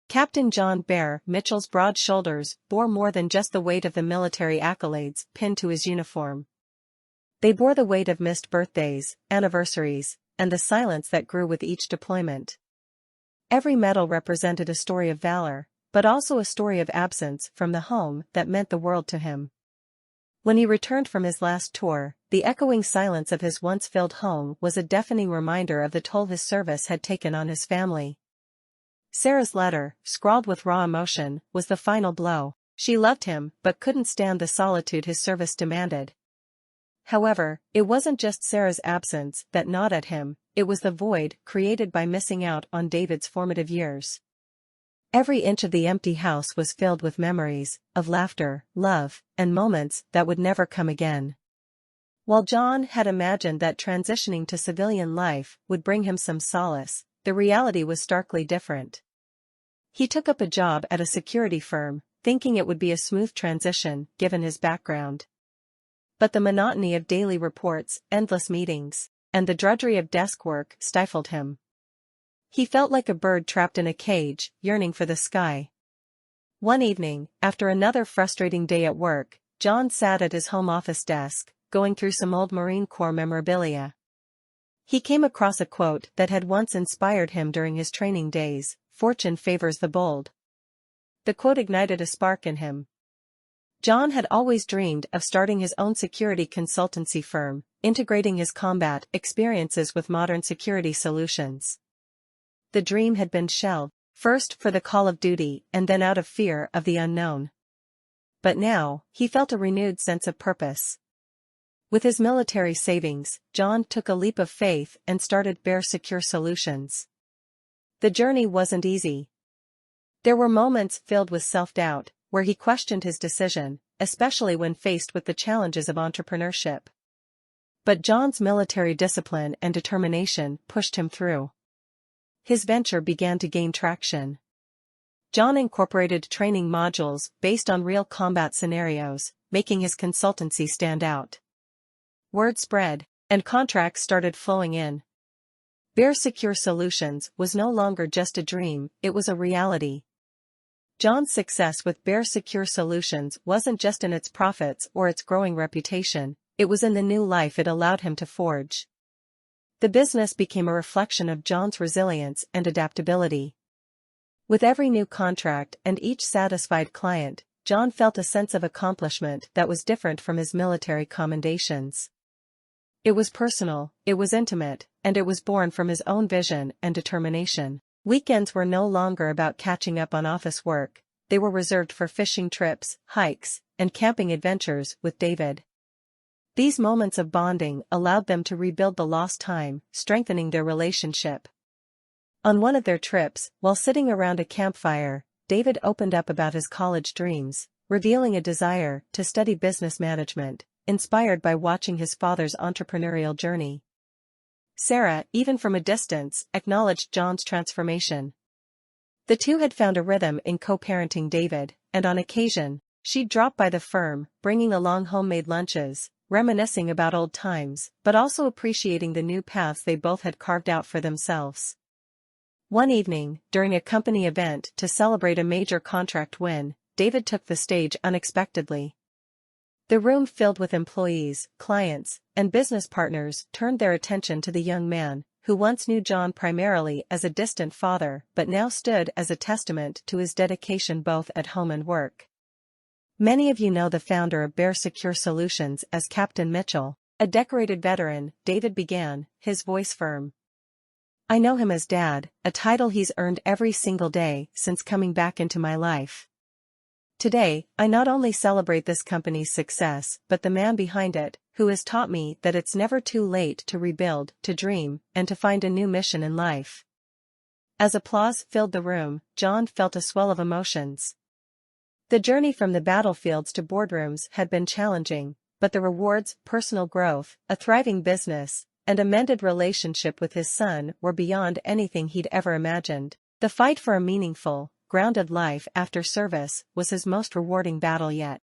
Captain John Bear Mitchell's broad shoulders bore more than just the weight of the military accolades pinned to his uniform. They bore the weight of missed birthdays, anniversaries, and the silence that grew with each deployment. Every medal represented a story of valor, but also a story of absence from the home that meant the world to him. When he returned from his last tour, the echoing silence of his once-filled home was a deafening reminder of the toll his service had taken on his family. Sarah's letter, scrawled with raw emotion, was the final blow. She loved him but couldn't stand the solitude his service demanded. However, it wasn't just Sarah's absence that gnawed at him, it was the void created by missing out on David's formative years. Every inch of the empty house was filled with memories of laughter, love, and moments that would never come again. While John had imagined that transitioning to civilian life would bring him some solace, the reality was starkly different. He took up a job at a security firm, thinking it would be a smooth transition given his background. But the monotony of daily reports, endless meetings, and the drudgery of desk work stifled him. He felt like a bird trapped in a cage, yearning for the sky. One evening, after another frustrating day at work, John sat at his home office desk, going through some old Marine Corps memorabilia. He came across a quote that had once inspired him during his training days: "Fortune favors the bold." The quote ignited a spark in him. John had always dreamed of starting his own security consultancy firm, integrating his combat experiences with modern security solutions. The dream had been shelved, first for the call of duty and then out of fear of the unknown. But now, he felt a renewed sense of purpose. With his military savings, John took a leap of faith and started Bear Secure Solutions. The journey wasn't easy. There were moments filled with self-doubt, where he questioned his decision, especially when faced with the challenges of entrepreneurship. But John's military discipline and determination pushed him through. His venture began to gain traction. John incorporated training modules based on real combat scenarios, making his consultancy stand out. Word spread, and contracts started flowing in. Bear Secure Solutions was no longer just a dream, it was a reality. John's success with Bear Secure Solutions wasn't just in its profits or its growing reputation, it was in the new life it allowed him to forge. The business became a reflection of John's resilience and adaptability. With every new contract and each satisfied client, John felt a sense of accomplishment that was different from his military commendations. It was personal, it was intimate, and it was born from his own vision and determination. Weekends were no longer about catching up on office work, they were reserved for fishing trips, hikes, and camping adventures with David. These moments of bonding allowed them to rebuild the lost time, strengthening their relationship. On one of their trips, while sitting around a campfire, David opened up about his college dreams, revealing a desire to study business management, inspired by watching his father's entrepreneurial journey. Sarah, even from a distance, acknowledged John's transformation. The two had found a rhythm in co-parenting David, and on occasion, she'd drop by the firm, bringing along homemade lunches, reminiscing about old times, but also appreciating the new paths they both had carved out for themselves. One evening, during a company event to celebrate a major contract win, David took the stage unexpectedly. The room filled with employees, clients, and business partners turned their attention to the young man, who once knew John primarily as a distant father but now stood as a testament to his dedication both at home and work. Many of you know the founder of Bear Secure Solutions as Captain Mitchell, a decorated veteran. David began, his voice firm. "I know him as Dad, a title he's earned every single day since coming back into my life. Today, I not only celebrate this company's success but the man behind it, who has taught me that it's never too late to rebuild, to dream, and to find a new mission in life." As applause filled the room, John felt a swell of emotions. The journey from the battlefields to boardrooms had been challenging, but the rewards, personal growth, a thriving business, and a mended relationship with his son were beyond anything he'd ever imagined. The fight for a meaningful, grounded life after service was his most rewarding battle yet.